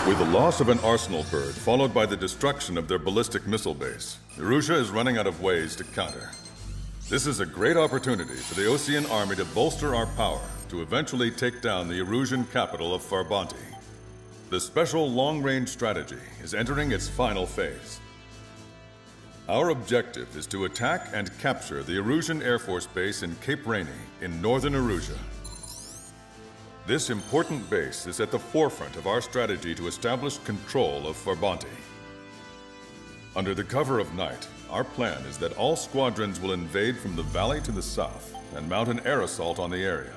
With the loss of an arsenal bird, followed by the destruction of their ballistic missile base, Erussia is running out of ways to counter. This is a great opportunity for the Osean army to bolster our power to eventually take down the Erusian capital of Farbanti. The special long-range strategy is entering its final phase. Our objective is to attack and capture the Erusian Air Force Base in Cape Rainy in northern Erussia. This important base is at the forefront of our strategy to establish control of Farbanti. Under the cover of night, our plan is that all squadrons will invade from the valley to the south and mount an air assault on the area.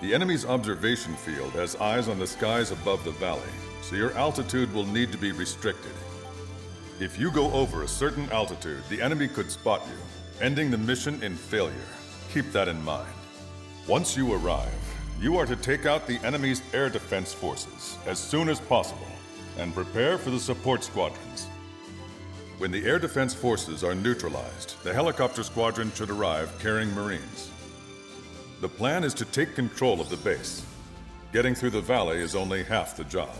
The enemy's observation field has eyes on the skies above the valley, so your altitude will need to be restricted. If you go over a certain altitude, the enemy could spot you, ending the mission in failure. Keep that in mind. Once you arrive, you are to take out the enemy's air defense forces as soon as possible and prepare for the support squadrons. When the air defense forces are neutralized, the helicopter squadron should arrive carrying Marines. The plan is to take control of the base. Getting through the valley is only half the job.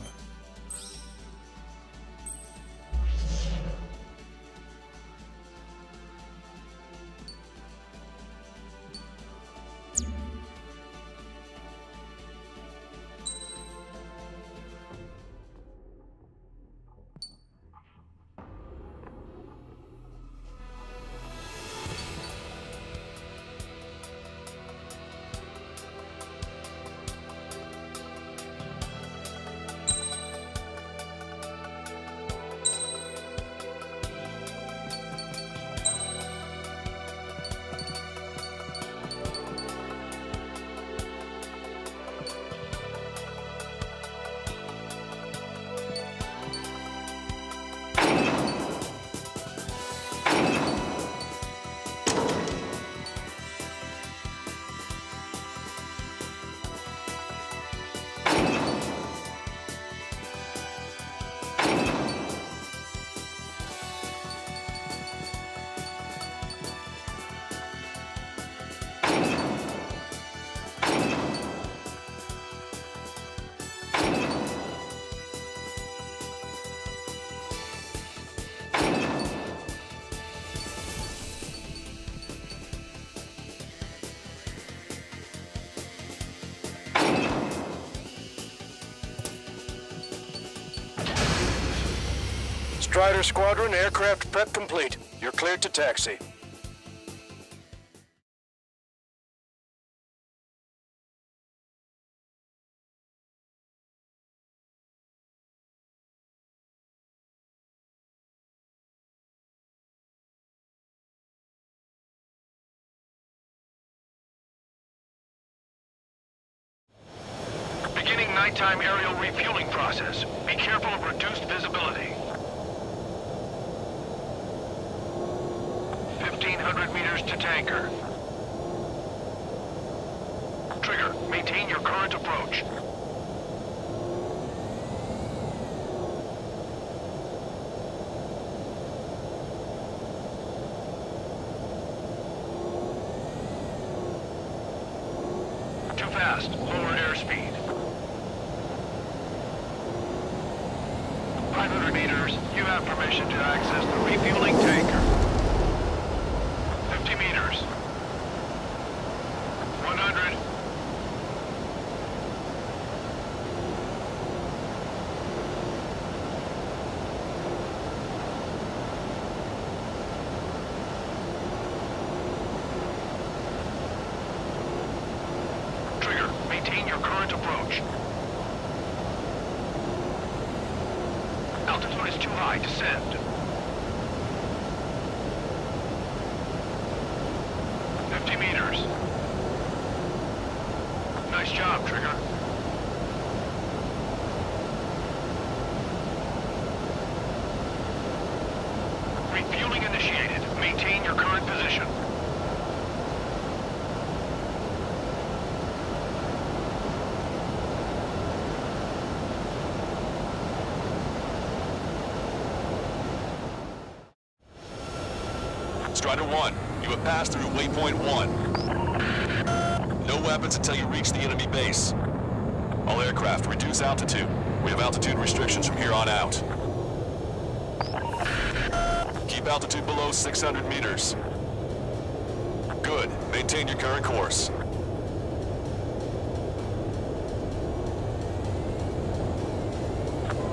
Strider Squadron, aircraft prep complete. You're cleared to taxi. Beginning nighttime aerial refueling process. Be careful of reduced visibility. 1,500 meters to tanker. Trigger, maintain your current approach. Too fast, lower airspeed. 500 meters, you have permission to access the refueling tanker. 50 meters. 100. Trigger, maintain your current approach. Altitude is too high, descend. 50 meters. Nice job, Trigger. Refueling initiated. Maintain your current position. Strider 1, you have passed through waypoint 1. No weapons until you reach the enemy base. All aircraft, reduce altitude. We have altitude restrictions from here on out. Keep altitude below 600 meters. Good. Maintain your current course.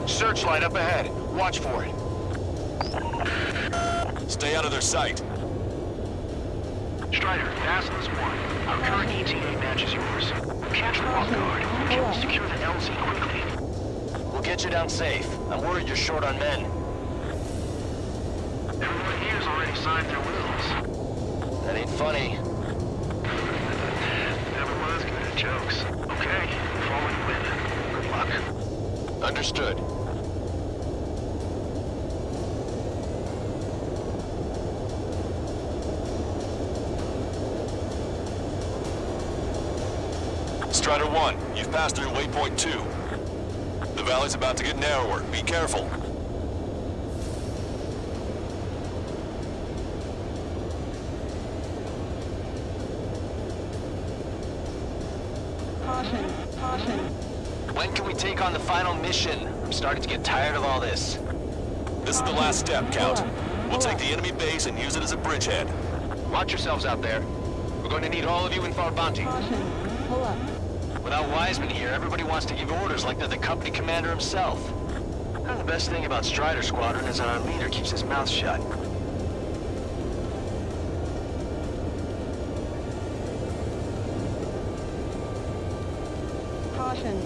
Searchlight up ahead. Watch for it. Stay out of their sight. Strider, Dazzler's 1. Our current ETA matches yours. Catch the walk guard. Can we secure the LZ quickly? We'll get you down safe. I'm worried you're short on men. Everyone here's already signed their wills. That ain't funny. Never was good at jokes. Okay, follow you in. Good luck. Understood. Strider 1, you've passed through waypoint 2. The valley's about to get narrower. Be careful. Caution, caution. When can we take on the final mission? I'm starting to get tired of all this. This is the last step, Count. We'll take the enemy base and use it as a bridgehead. Watch yourselves out there. We're going to need all of you in Farbanti. Caution. Pull up. Without Wiseman here, everybody wants to give orders like they're the company commander himself. And the best thing about Strider Squadron is that our leader keeps his mouth shut. Caution.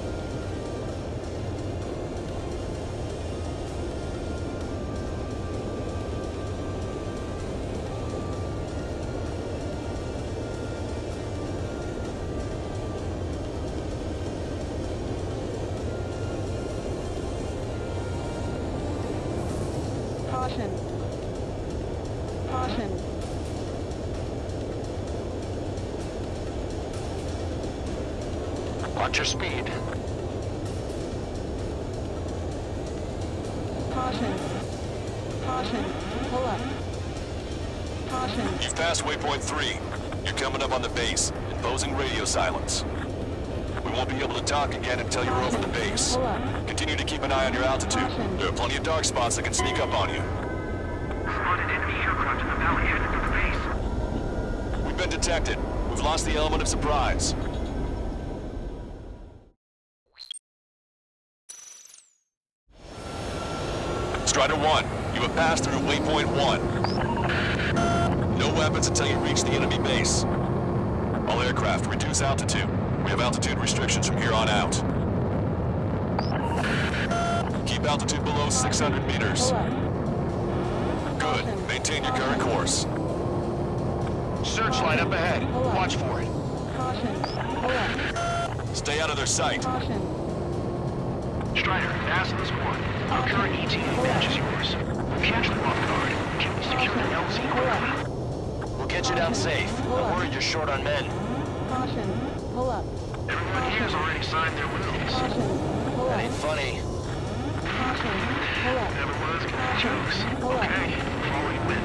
Caution. Caution. Watch your speed. Caution. Caution. Pull up. Caution. You've passed waypoint 3. You're coming up on the base, imposing radio silence. We won't be able to talk again until you're over the base. Pull up. Continue to keep an eye on your altitude. There are plenty of dark spots that can sneak up on you. Spotted enemy aircraft in the valley headed for the base. We've been detected. We've lost the element of surprise. Strider 1, you have passed through waypoint 1. No weapons until you reach the enemy base. All aircraft, reduce altitude. We have altitude restrictions from here on out. Keep altitude below 600 meters. Pull up. Good. Maintain your current course. Searchlight up ahead. Watch for it. Caution. Pull up. Stay out of their sight. Caution. Strider, Dazzler's 1. Our current ETA matches yours. Catch the walk guard. Can we secure the LZ quickly? We'll get you down safe. I'm worried you're short on men. Caution. Pull up. Everyone here's already signed their wills. Caution. Pull That up. ain't funny. Caution. Pull up. Never was good at jokes. Pull up. Okay, follow you in.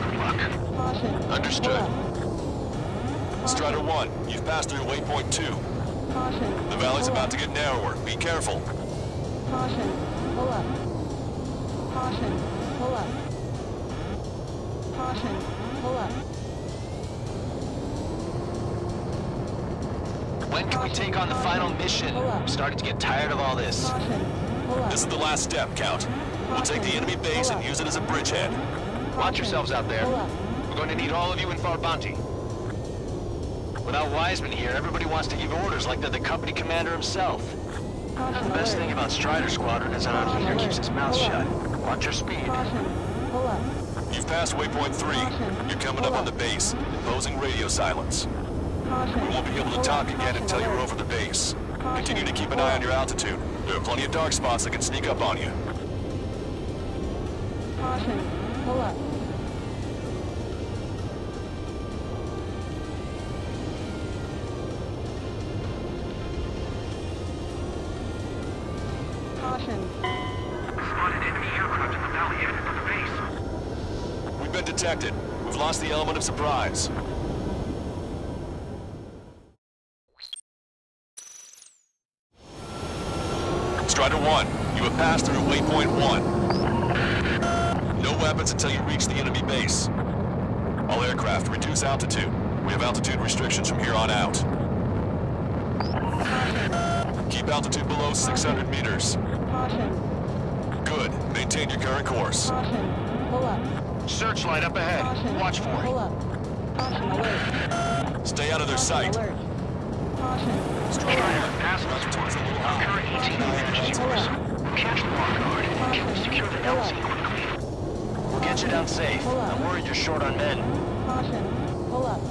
Good luck. Caution. Understood. Pull up. Strider 1, you've passed through waypoint 2. Caution. The valley's Pull about up. to get narrower. Be careful. Caution. Pull up. Caution. Pull up. Caution. Pull up. When can we take on the final mission? I'm starting to get tired of all this. Caution. Pull up. This is the last step, Count. We'll take the enemy base and use it as a bridgehead. Watch yourselves out there. Pull up. We're going to need all of you in Farbanti. Without Wiseman here, everybody wants to give orders like they're the company commander himself. Caution. The best Alert. thing about Strider Squadron is that our leader keeps his mouth shut. Watch your speed. Caution. Pull up. You've passed waypoint 3. You're coming up on the base, imposing radio silence. Caution. We won't be able to talk again until you're over the base. Continue to keep an eye on your altitude. There are plenty of dark spots that can sneak up on you. Caution. Pull up. Caution. Spotted enemy aircraft in the valley headed for the base. We've been detected. We've lost the element of surprise. 1, you have passed through waypoint 1. No weapons until you reach the enemy base. All aircraft, reduce altitude. We have altitude restrictions from here on out. Keep altitude below 600 meters. Caution. Good. Maintain your current course. Caution. Pull up. Searchlight up ahead. Caution. Watch for Pull it. up. Caution alert. Stay out of their Caution sight. alert. Caution. Strider, pass this one. Our current ETA advantage is yours. Catch the walk guard. Can we secure the LZ quickly? We'll get you down safe. I'm worried you're short on men. Caution. Pull up.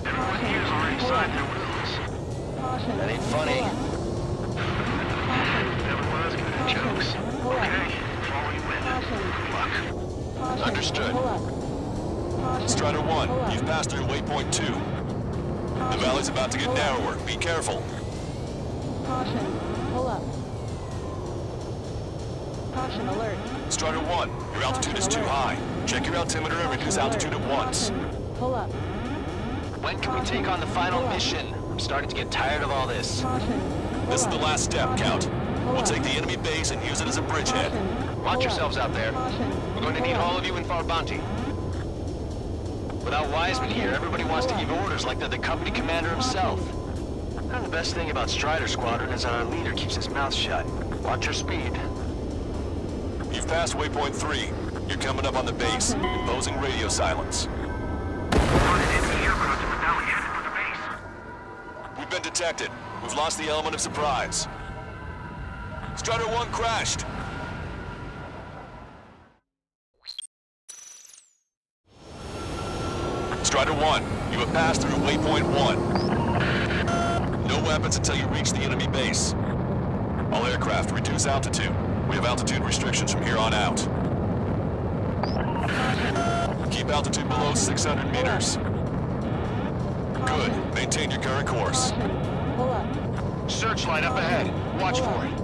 Everyone here is already signed their rules. Caution. That ain't funny. Pull up. Caution. Never was good at jokes. Pull up. Okay, follow you in. Caution. Good luck. Caution. Understood. Pull up. Caution. Strider 1, Pull up. you've passed through waypoint 2. The valley's about to get Pull up. narrower. Be careful. Caution. Pull up. Caution alert. Strider 1, your altitude is too high. Check your altimeter and reduce altitude at once. Caution. Pull up. When can we take on the final mission? I'm starting to get tired of all this. Caution. This is the last step, Count. We'll take the enemy base and use it as a bridgehead. Watch yourselves out there. Caution. We're going to need all of you in Farbanti. Without Wiseman here, everybody wants to give orders like they're the company commander himself. And the best thing about Strider Squadron is that our leader keeps his mouth shut. Watch your speed. You've passed waypoint 3. You're coming up on the base, imposing radio silence. Spotted enemy aircraft in the valley headed for the base. We've been detected. We've lost the element of surprise. Strider 1 crashed. Strider 1, you have passed through waypoint 1. No weapons until you reach the enemy base. All aircraft, reduce altitude. We have altitude restrictions from here on out. Keep altitude below 600 meters. Good. Maintain your current course. Caution. Pull up. Searchlight up ahead. Watch for it.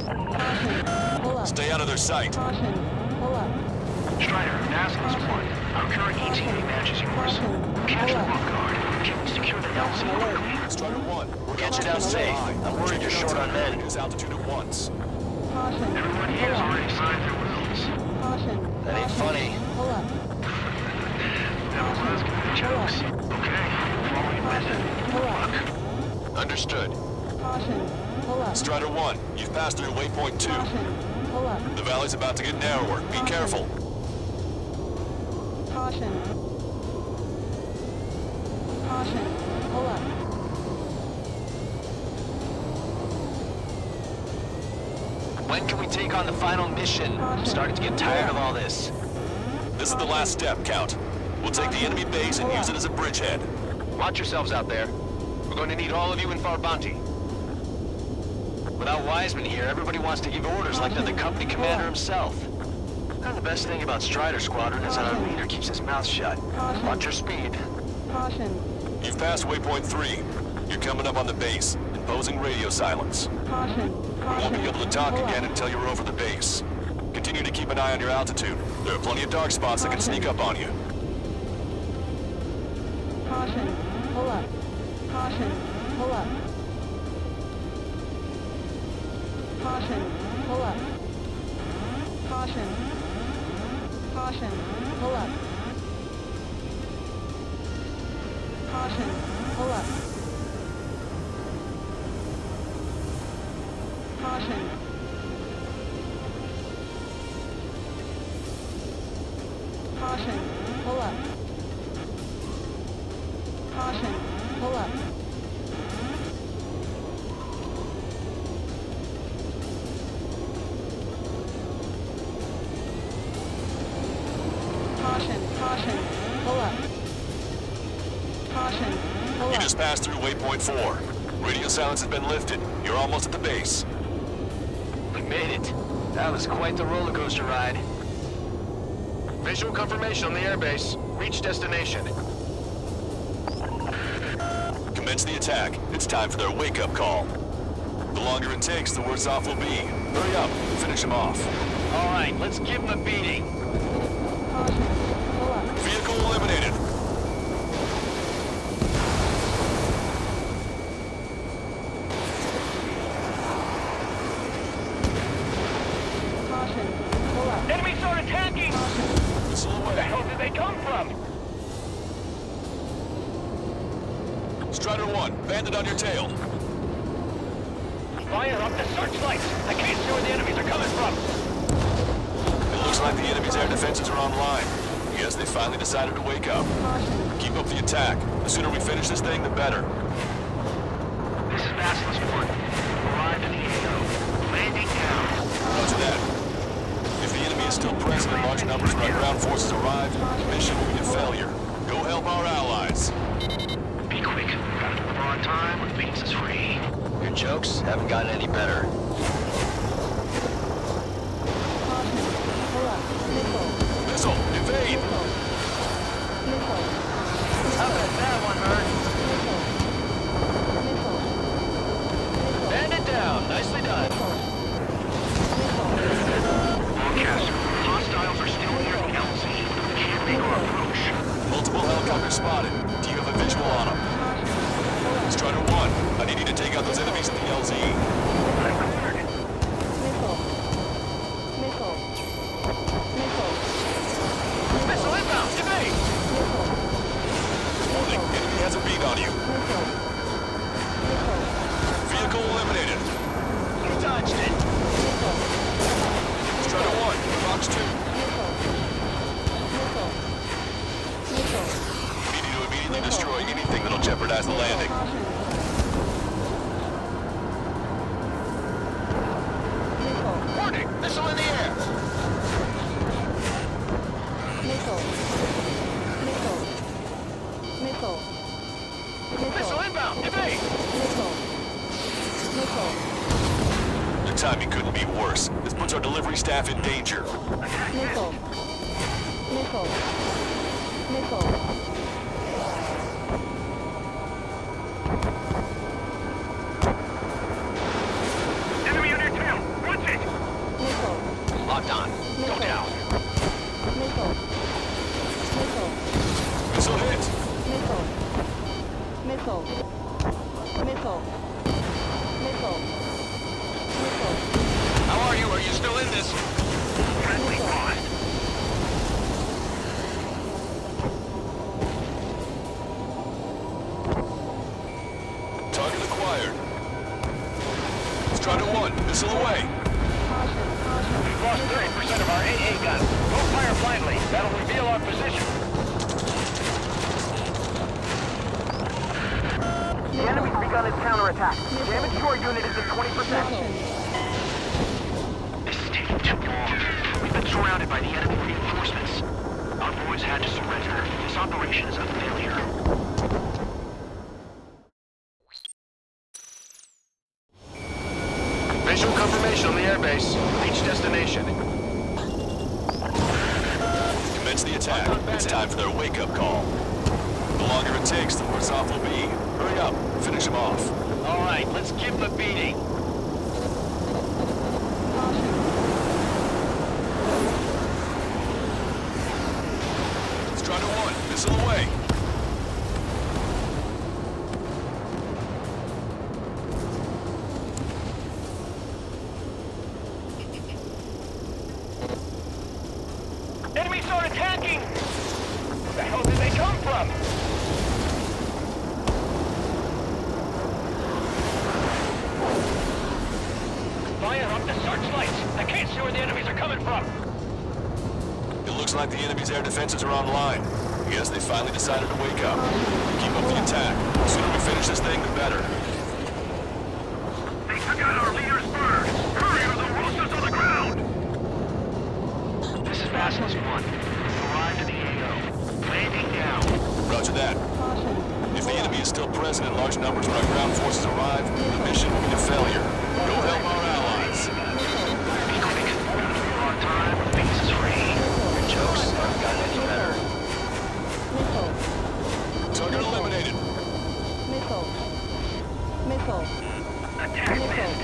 Caution. Pull up. Stay out of their sight. Caution. Pull up. Strider, Naslow's one. Our current ETA matches yours. Catch the walk guard. Can we secure the LZ quickly? Strider 1, We'll get you down safe. I'm worried you're short on men. reduce altitude at once. Caution. Everyone here has already signed their rules. Caution. That ain't funny. Pull up. Never was good at jokes. Okay, follow you in. Pull up. Understood. Caution. Pull up. Strider 1, you've passed through waypoint 2. Caution. Pull up. The valley's about to get narrower. Be careful. Caution. Caution. Pull up. When can we take on the final mission? I'm starting to get tired of all this. This is the last step, Count. We'll take the enemy base and use it as a bridgehead. Watch yourselves out there. We're going to need all of you in Farbanti. Without Wiseman here, everybody wants to give orders like they're the company commander himself. And the best thing about Strider Squadron is that our leader keeps his mouth shut. Watch your speed. Caution. You've passed waypoint 3. You're coming up on the base, imposing radio silence. Caution. We won't be able to talk again until you're over the base. Continue to keep an eye on your altitude. There are plenty of dark spots that can sneak up on you. Caution. Pull up. Caution. Pull up. Caution. Pull up. Caution. Caution. Pull up. Caution. Pull up. Caution. Caution. Pull up. Caution. Pull up. Caution. Caution. Pull up. Caution. Pull You up. just passed through waypoint 4. Radio silence has been lifted. You're almost at the base. We made it. That was quite the roller coaster ride. Visual confirmation on the airbase. Reach destination. Commence the attack. It's time for their wake-up call. The longer it takes, the worse off we'll be. Hurry up. Finish them off. All right, let's give them a beating. Caution. Pull up. Vehicle eliminated. they come from? Strider 1, bandit on your tail. Fire up the searchlights! I can't see where the enemies are coming from! It looks like the enemy's air defenses are online. Yes, they finally decided to wake up. Keep up the attack. The sooner we finish this thing, the better. This is Basilisk 1. Arrived in the AO. Landing down. Roger that. If the enemy is still present in large numbers when our ground forces arrive, the mission will be a failure. Go help our allies. Be quick. Gotta deliver on time or Phoenix is free. Your jokes haven't gotten any better. Missile, evade! How about that one, Bird? Band it down. Nicely done. Broadcaster, hostiles are still near the LZ. Can't make our approach. Multiple helicopters spotted. Do you have a visual on them? Strider 1, I need you to take out those enemies at the LZ. Missile inbound! Evade! Warning, enemy has a beat on you. Vehicle eliminated. You dodged it. Strider 1, Fox 2. We need to immediately destroy anything that'll jeopardize the landing. Warning. Missile in the air. Missile inbound. Evade. The timing couldn't be worse. This puts our delivery staff in danger. Enemy on your tail! Watch it! Locked on. Go down. Missile hit. How are you? Are you still in this? Friendly lost. Target acquired. Strider 1, missile away. We've lost 30% of our AA guns. Don't fire blindly. That'll reveal our position. The enemy's begun its counterattack. Damage to our unit is at 20%. This is taking too long. We've been surrounded by the enemy reinforcements. Our boys had to surrender. This operation is a failure. Visual confirmation on the airbase. Reach destination. Commence the attack. It's time for their wake-up call. The longer it takes, the worse off we'll be. Hurry up. Finish them off. All right, let's give them a beating. Strider 1, missile away. Enemy start attacking! Where the hell did they come from? Fire up the searchlights! I can't see where the enemies are coming from! It looks like the enemy's air defenses are online. Yes, they finally decided to wake up. Keep up the attack. The sooner we finish this thing, the better. They took out our leader's bird! Hurry or they'll roast us on the ground! This is Basilisk 1. Arrived at the AO. Landing down. Roger that. If the enemy is still present in large numbers when our ground forces arrive, the mission will be a failure. Go help our allies. Be quick. We're on time. Phoenix is free. Your jokes haven't gotten any better. Target eliminated. Attack missed.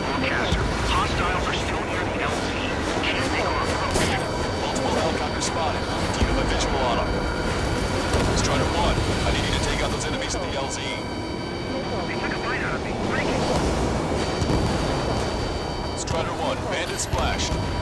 Broadcaster, hostiles are still near the LZ. Can't make our approach. Multiple helicopters spotted. Do you have a visual on them? Strider 1, I need you to take out those enemies at the LZ. They took a bite out of me. Break it. Strider 1, bandit splashed.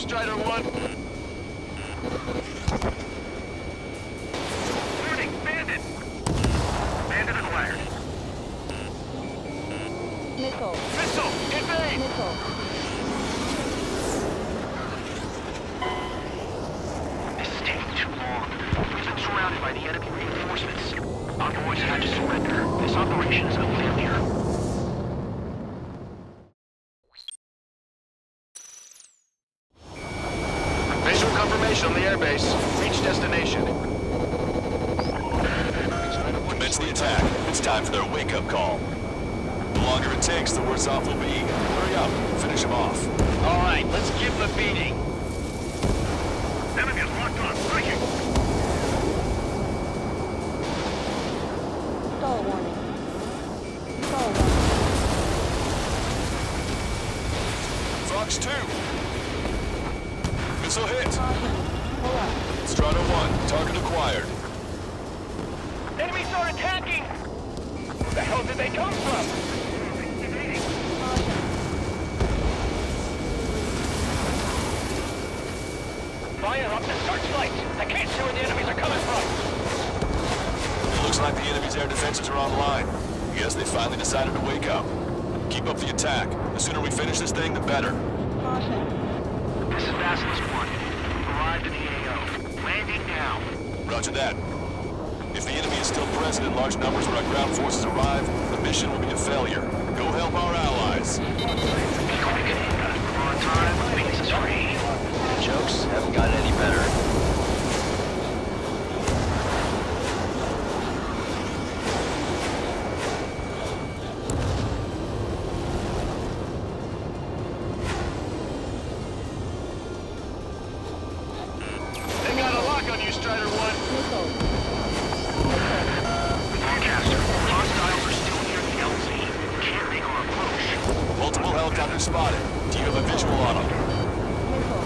Strider 1. Warning, bandit! Bandit acquired. Missile. Missile! Invade! Missile. This is taking too long. We've been surrounded by the enemy reinforcements. Our boys had to surrender. This operation is a failure. Visual confirmation on the airbase. Reach destination. Commence the attack. It's time for their wake-up call. The longer it takes, the worse off we'll be. Hurry up. Finish them off. All right, let's give them a beating. Enemy is locked on. Breaking. Stall warning. Stall warning. Fox 2. Missile hit. Caution. Pull up. Strider 1. Target acquired. Enemies are attacking! Where the hell did they come from? Caution. Fire up the searchlights! I can't see where the enemies are coming from! It looks like the enemy's air defenses are online. Guess they finally decided to wake up. Keep up the attack. The sooner we finish this thing, the better. Caution. This is Basilisk 1. Arrived in the AO. Landing now. Roger that. If the enemy is still present in large numbers when our ground forces arrive, the mission will be a failure. Go help our allies. Be quick and on time means free. Jokes haven't gotten any better. They got a lock on you, Strider 1. Missile. Forecaster, hostiles are still near the LZ. Can't make our approach. Multiple helicopters spotted. Do you have a visual on them?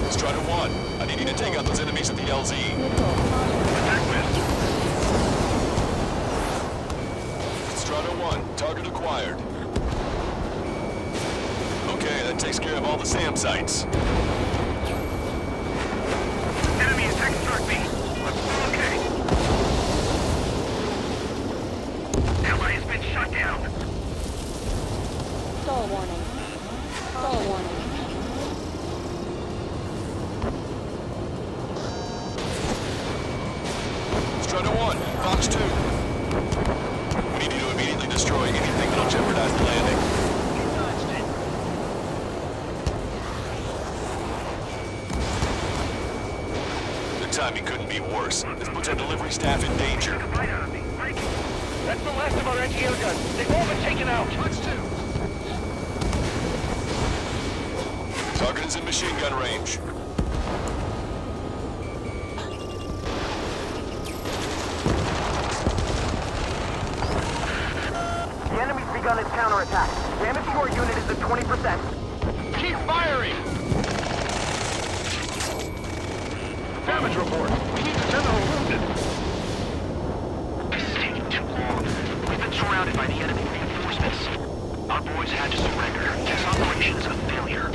Missile. Strider 1, I need you to take out those enemies at the LZ. Missile. Attack missed. Strider 1, target acquired. Okay, that takes care of all the SAM sites. Enemy is X-Start B. Okay. Ally has been shut down. Stall warning. Stall warning. Strider 1, Fox 2. We need you to immediately destroy anything that'll jeopardize the landing. The timing couldn't be worse. This puts our delivery staff in danger. Right out of me. Breaking. That's the last of our anti-air guns. They've all been taken out. Fox 2. Target is in machine gun range. The enemy's begun its counterattack. Damage to our unit is at 20%. Keep firing! Damage report. We need the general wounded. This is taking too long. We've been surrounded by the enemy reinforcements. Our boys had to surrender. This operation is a failure.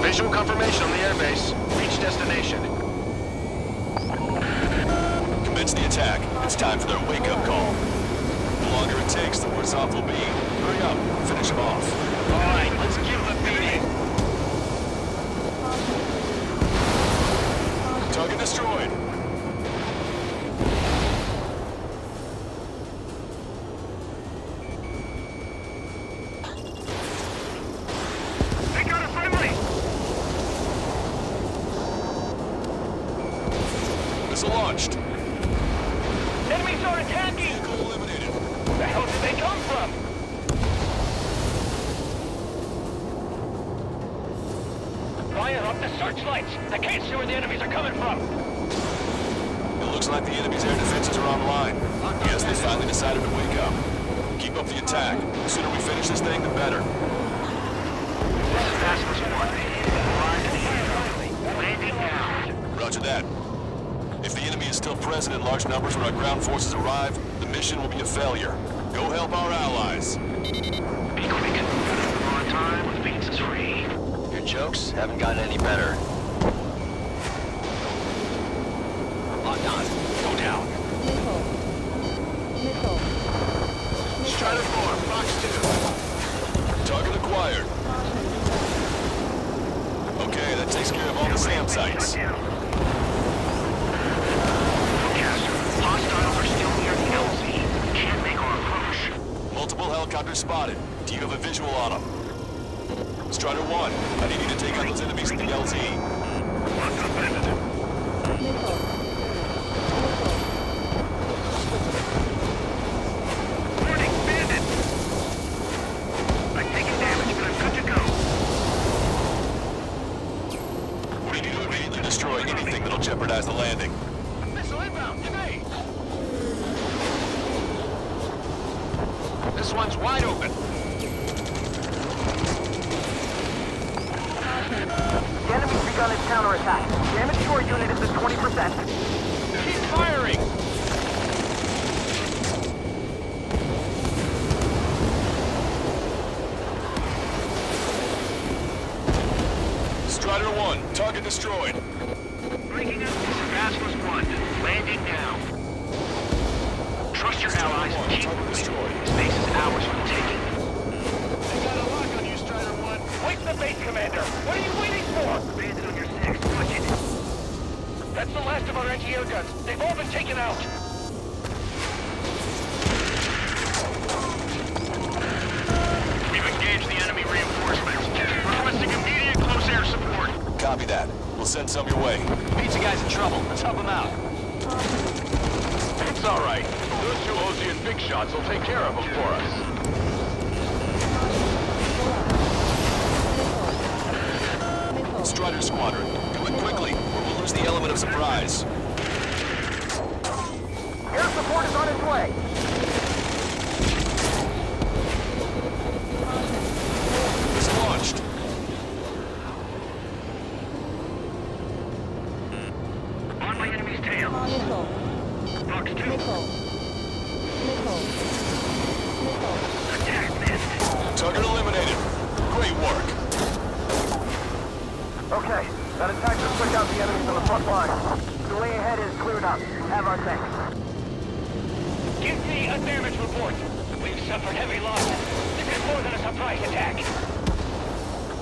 Visual confirmation on the airbase. Reach destination. Commence the attack. It's time for their wake-up call. The longer it takes, the worse off we'll be. Hurry up. Finish them off. All right, let's give them a beating. Target destroyed. They got a friendly! Missile launched. Enemies are attacking! Vehicle eliminated. Where the hell did they come from? Fire up the searchlights! I can't see where the enemies are coming from! It looks like the enemy's air defenses are online. Guess they finally decided to wake up. Keep up the attack. The sooner we finish this thing, the better. This is Basilisk 1. Arrived in the AO. Landing now. Roger that. If the enemy is still present in large numbers when our ground forces arrive, the mission will be a failure. Go help our allies. Be quick. On time with pizzas free. Your jokes haven't gotten any better. Locked on. Go down. Missile. Missile. Strider 4, Fox 2. Target acquired. Okay, that takes care of all the SAM sites. Hostiles are still near the LZ. Can't make our approach. Multiple helicopters spotted. Do you have a visual on them? Strider 1, I need you to take out those enemies in the LZ. Missile. Warning, bandit! I'm taking damage, but I'm good to go. We need to immediately destroy anything that'll jeopardize the landing. Missile inbound, evade! This one's wide open. The enemy's begun its counterattack. Damage to our unit is at 20%. Keep firing! Strider 1, target destroyed. Breaking up is Vasquez 1. Landing now. Trust your allies and keep moving. destroyed. This base is ours for the taking. They got a lock on you, Strider 1. Wait the base, Commander! What are you waiting for? Bandit on your 6. Watch it. That's the last of our anti-air guns. They've all been taken out. We've engaged the enemy reinforcements. Requesting immediate close air support. Copy that. We'll send some your way. Pizza guy's in trouble. Let's help him out. It's all right. Those two Ozian big shots will take care of them for us. Strider Squadron, do it quickly, or we'll lose the element of surprise. Air support is on its way. It's launched. On my enemy's tail. Missile. Fox 2. Missile. Missile. Missile. Attack missed. Target eliminated. Great work. Okay, that attack just took out the enemies on the front line. The way ahead is cleared up. Have our thanks. Give me a damage report. We've suffered heavy losses. This is more than a surprise attack.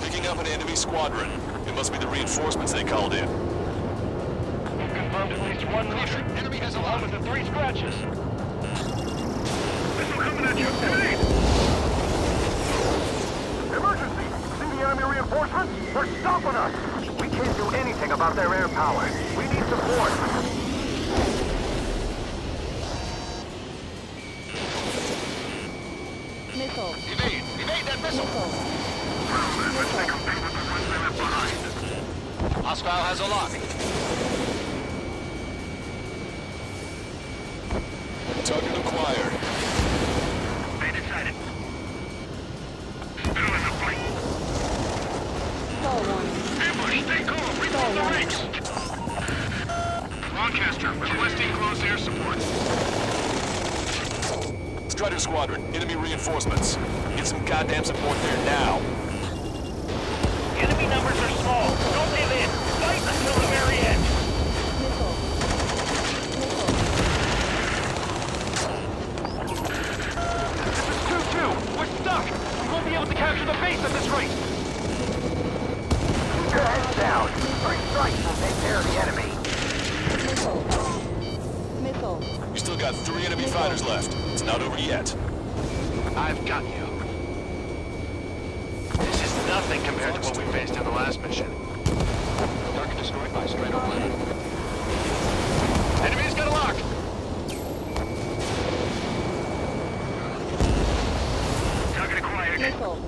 Picking up an enemy squadron. It must be the reinforcements they called in. We've confirmed at least one leader. Enemy has a lot with the 3 scratches. Missile coming at you. Grenade! Emergency! See the enemy reinforcements? They're stopping us! We can't do anything about their air power. We need support. Missile. Evade! Evade that missile! Hostile has a lock. Target acquired. Bandit sighted. Still in the fight. Stall warning. Ambush, stay calm. Reload the ranks. Lancaster, requesting close air support. Strider Squadron, enemy reinforcements. Get some goddamn support there now. Enemy numbers are small. Don't give in. Fight until the very end. Missile. Missile. This is 2-2. We're stuck. We won't be able to capture the base at this rate. Keep your heads down. Our strikes will take care of the enemy. Missile. Missile. You still got 3 enemy fighters left. It's not over yet. I've got you. This is nothing compared to what we faced in the last mission. Target destroyed by Strider 1. Enemy's got a lock! Target acquired. Missile.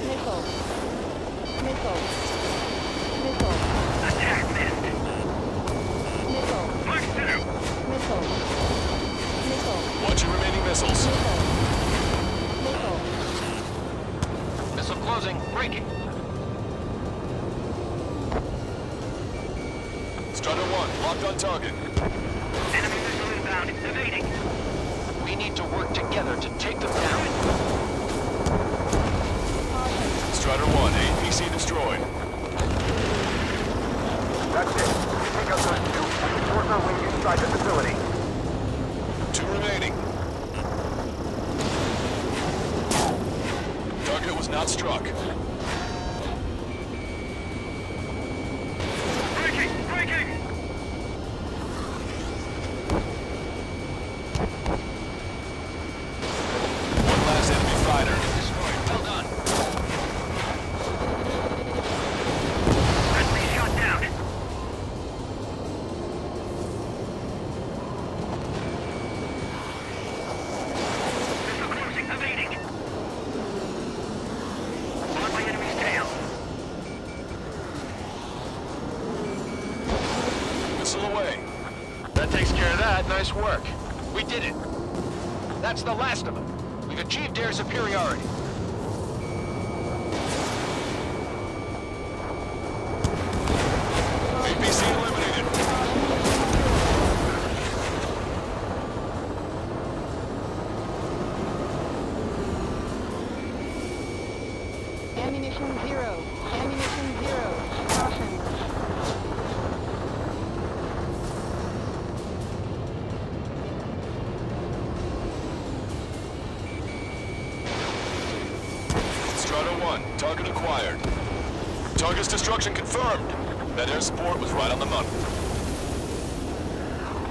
Missile. Missile. Missile. Attack missed. Missile. Mark 2. Missile. Missile. Watch your remaining missiles. Missile. Missile. Missile closing. Breaking. Strider 1, Locked on target. Enemy missile inbound. Evading. We need to work together to take them down. Strider 1, APC destroyed. That's it. We take out those two and force our way inside the facility. 2 remaining. Target was not struck. Breaking! Breaking! One last enemy fighter. Destroyed. Well done. Friendly shot down. Missile closing. Evading. On my enemy's tail. Missile away. That takes care of that. Nice work. We did it. That's the last of them. We've achieved air superiority. APC eliminated. Ammunition 0. Ammunition 0. Caution. Strider 1, target acquired. Target's destruction confirmed. That air support was right on the money.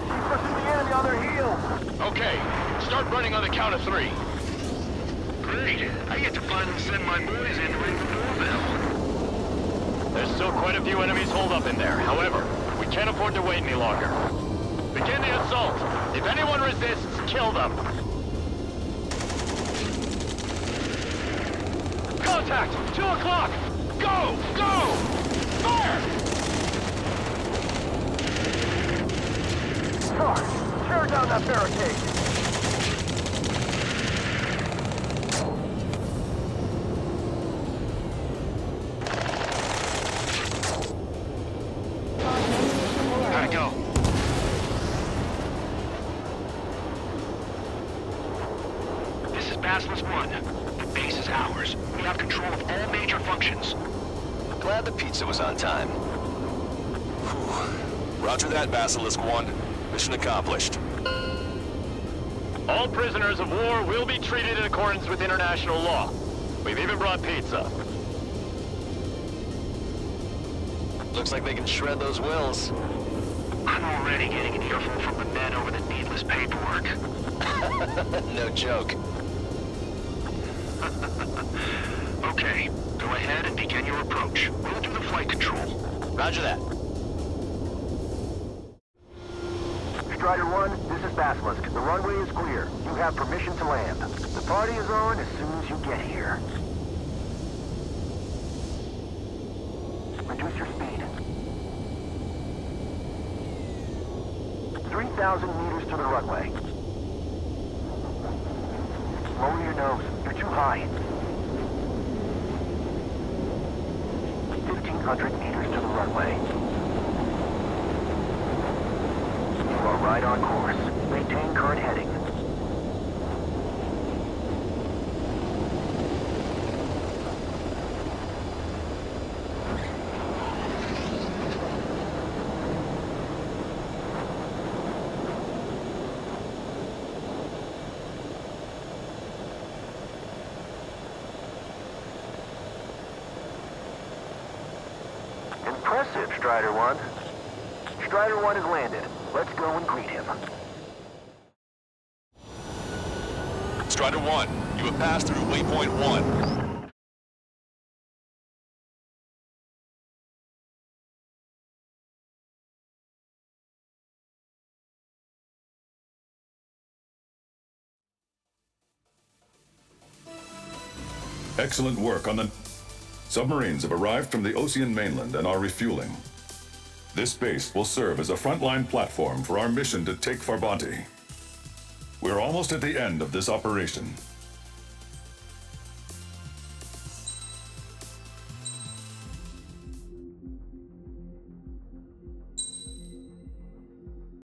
Pushing the enemy on their heels. Okay. Start running on the count of 3. Great. I get to finally send my boys in to ring the doorbell. There's still quite a few enemies holed up in there. However, we can't afford to wait any longer. Begin the assault. If anyone resists, kill them. Contact! 2 o'clock! Go! Go! Fire! Sarge, tear down that barricade. Alright, go. This is Basilisk 1. The base is ours. We have control of all major functions. Glad the pizza was on time. Roger that, Basilisk 1. Mission accomplished. All prisoners of war will be treated in accordance with international law. We've even brought pizza. Looks like they can shred those wills. I'm already getting an earful from the men over the needless paperwork. No joke. Okay, go ahead and begin your approach. We'll do the flight control. Roger that. Strider 1, this is Basilisk. The runway is clear. You have permission to land. The party is on as soon as you get here. Reduce your speed. 3,000 meters to the runway. Lower your nose. You're too high. 1,500 meters to the runway. You are right on course. Maintain current heading. Impressive, Strider 1. Strider 1 has landed. Let's go and greet him. Strider 1, you have passed through waypoint 1. Excellent work on the... Submarines have arrived from the Ocean mainland and are refueling. This base will serve as a frontline platform for our mission to take Farbanti. We're almost at the end of this operation.